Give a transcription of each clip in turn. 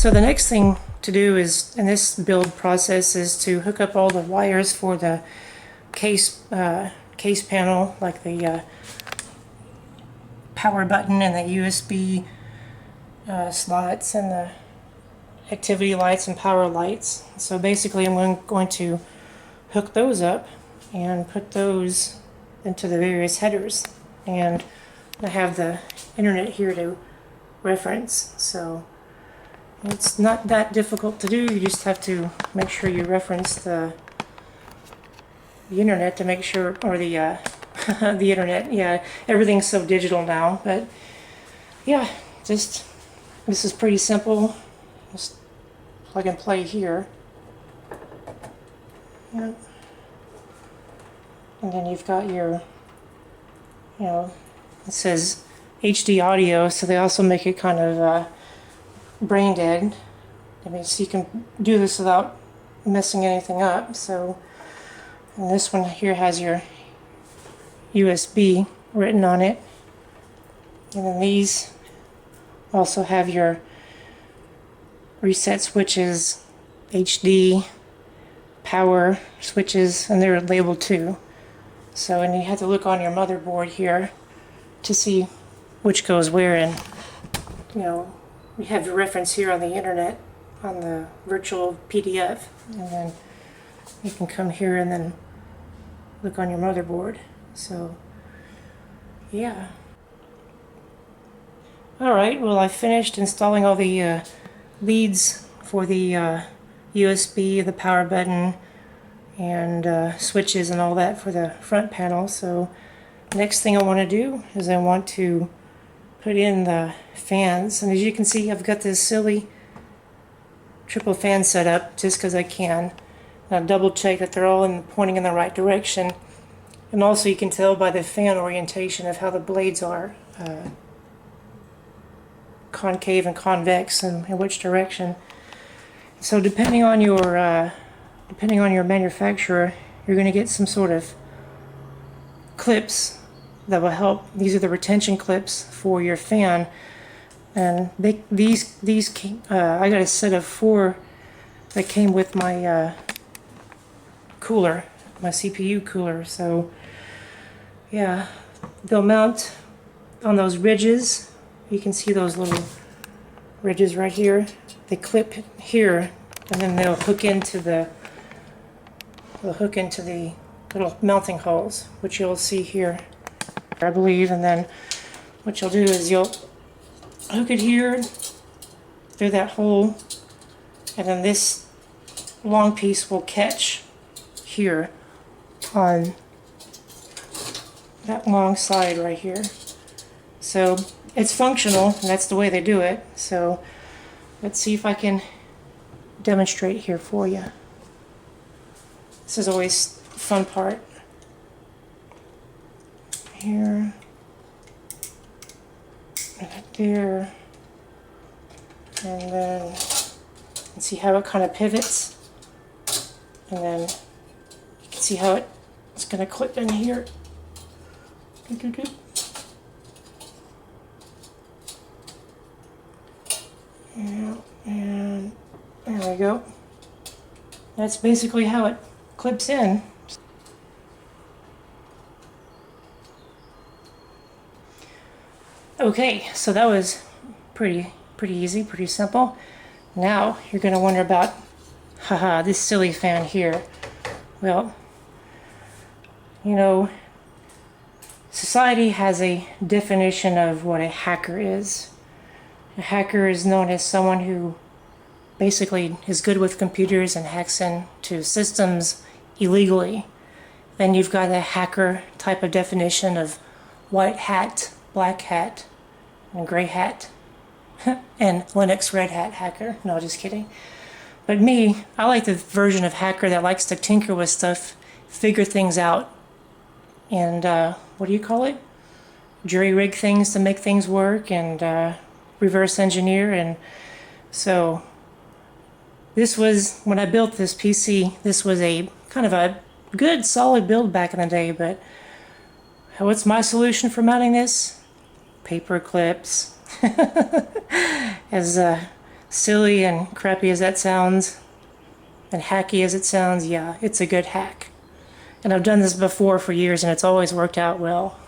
So the next thing to do is, in this build process, is to hook up all the wires for the case panel, like the power button and the USB slots and the activity lights and power lights. So basically I'm going to hook those up and put those into the various headers, and I have the internet here to reference, so it's not that difficult to do. You just have to make sure you reference the internet to make sure, or the the internet. Yeah, everything's so digital now, but yeah, just this is pretty simple. Just plug and play here. Yep. And then you've got your, you know, it says HD audio, so they also make it kind of brain dead. I mean, so you can do this without messing anything up. So, and this one here has your USB written on it. And then these also have your reset switches, HD, power switches, and they're labeled too. So, and you have to look on your motherboard here to see which goes where, and you know, you have your reference here on the internet on the virtual PDF, and then you can come here and then look on your motherboard. So yeah. Alright, well, I finished installing all the leads for the USB, the power button, and switches and all that for the front panel. So next thing I want to do is I want to put in the fans, and as you can see, I've got this silly triple fan set up just because I can. And I'll double check that they're all pointing in the right direction, and also you can tell by the fan orientation of how the blades are concave and convex, and in which direction. So depending on your manufacturer, you're going to get some sort of clips that will help. These are the retention clips for your fan, and these I got a set of 4 that came with my cooler, my CPU cooler. So yeah, they'll mount on those ridges. You can see those little ridges right here. They clip here, and then they'll hook into the little mounting holes, which you'll see here, I believe. And then what you'll do is you'll hook it here through that hole, and then this long piece will catch here on that long side right here. So it's functional, and that's the way they do it. So let's see if I can demonstrate here for you. This is always the fun part. Here, right there, and then see how it kind of pivots, and then you can see how it's going to clip in here. Yeah, and there we go. That's basically how it clips in. Okay, so that was pretty easy, pretty simple. Now you're going to wonder about, this silly fan here. Well, you know, society has a definition of what a hacker is. A hacker is known as someone who basically is good with computers and hacks into systems illegally. Then you've got a hacker type of definition of white hat, black hat, and gray hat, and Linux Red Hat hacker. No, just kidding. But me, I like the version of hacker that likes to tinker with stuff, figure things out, and what do you call it? Jury rig things to make things work, and reverse engineer. And so this was, when I built this PC, this was a kind of a good solid build back in the day. But what's my solution for mounting this? Paper clips. As silly and crappy as that sounds, and hacky as it sounds, yeah, it's a good hack. And I've done this before for years and it's always worked out well.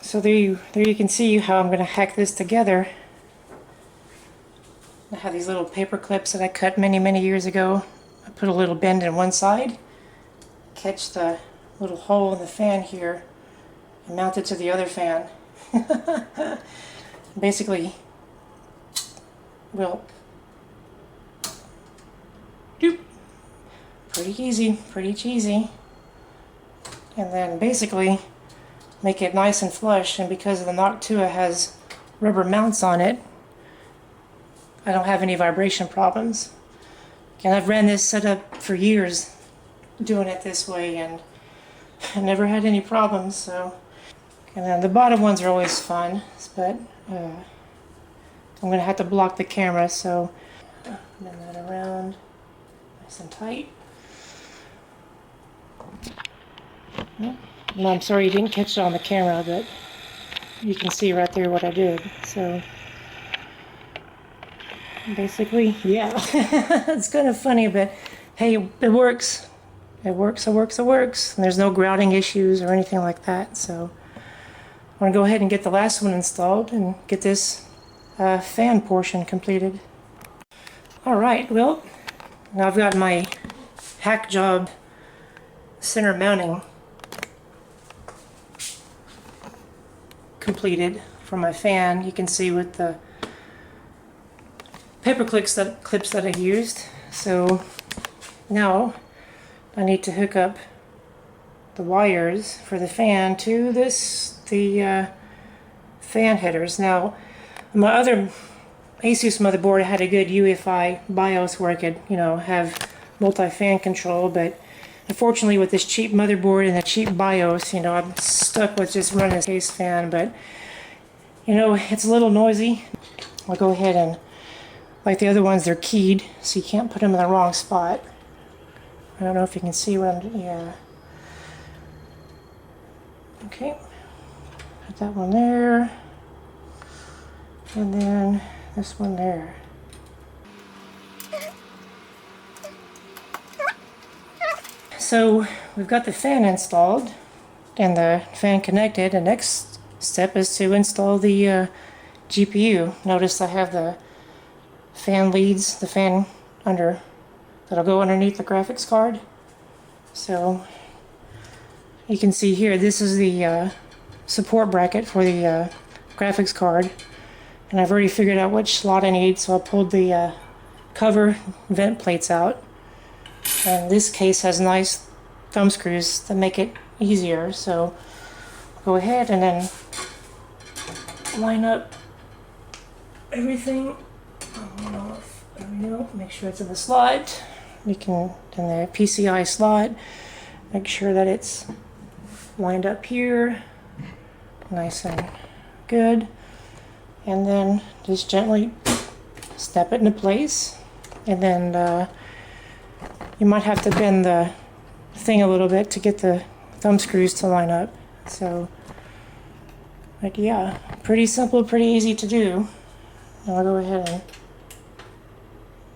So there you can see how I'm going to hack this together. I have these little paper clips that I cut many years ago. I put a little bend in one side, catch the little hole in the fan here, and mount it to the other fan. Basically, well, doop. Pretty easy, pretty cheesy. And then basically make it nice and flush, and because the Noctua has rubber mounts on it, I don't have any vibration problems. And I've ran this setup for years doing it this way and I never had any problems. So, and then the bottom ones are always fun, but I'm gonna have to block the camera, so bend that around nice and tight. No, I'm sorry you didn't catch it on the camera, but you can see right there what I did. So basically, yeah, it's kind of funny, but hey, it works. It works, it works, it works. And there's no grouting issues or anything like that. So I'm going to go ahead and get the last one installed and get this fan portion completed. Alright, well, now I've got my hack job center mounting completed for my fan. You can see with the paper clips that I used. So now I need to hook up the wires for the fan to the fan headers. Now my other Asus motherboard had a good UEFI BIOS where I could, have multi-fan control, but unfortunately with this cheap motherboard and the cheap BIOS, I'm stuck with just running a case fan. But it's a little noisy. I'll go ahead and, like the other ones, they're keyed, so you can't put them in the wrong spot. I don't know if you can see what I'm doing. Yeah. Okay. Put that one there. And then this one there. So we've got the fan installed and the fan connected. The next step is to install the GPU. Notice I have the fan leads, the fan that'll go underneath the graphics card. So you can see here, this is the support bracket for the graphics card, and I've already figured out which slot I need, so I pulled the cover vent plates out, and this case has nice thumb screws that make it easier. So I'll go ahead and then line up everything. There we go. Make sure it's in the slot. We can, in the PCI slot, make sure that it's lined up here, nice and good, and then just gently step it into place. And then you might have to bend the thing a little bit to get the thumb screws to line up. So, but yeah, pretty simple, pretty easy to do. And I'll go ahead and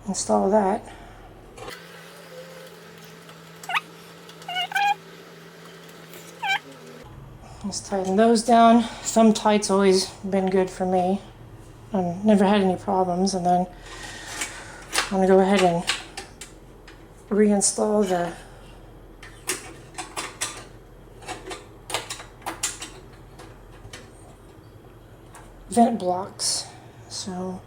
install that. Let's tighten those down. Thumb tight's always been good for me. I've never had any problems. And then I'm going to go ahead and reinstall the vent blocks. So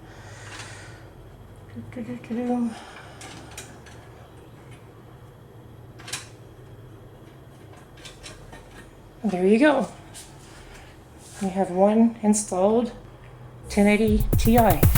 there you go. We have one installed 1080 Ti.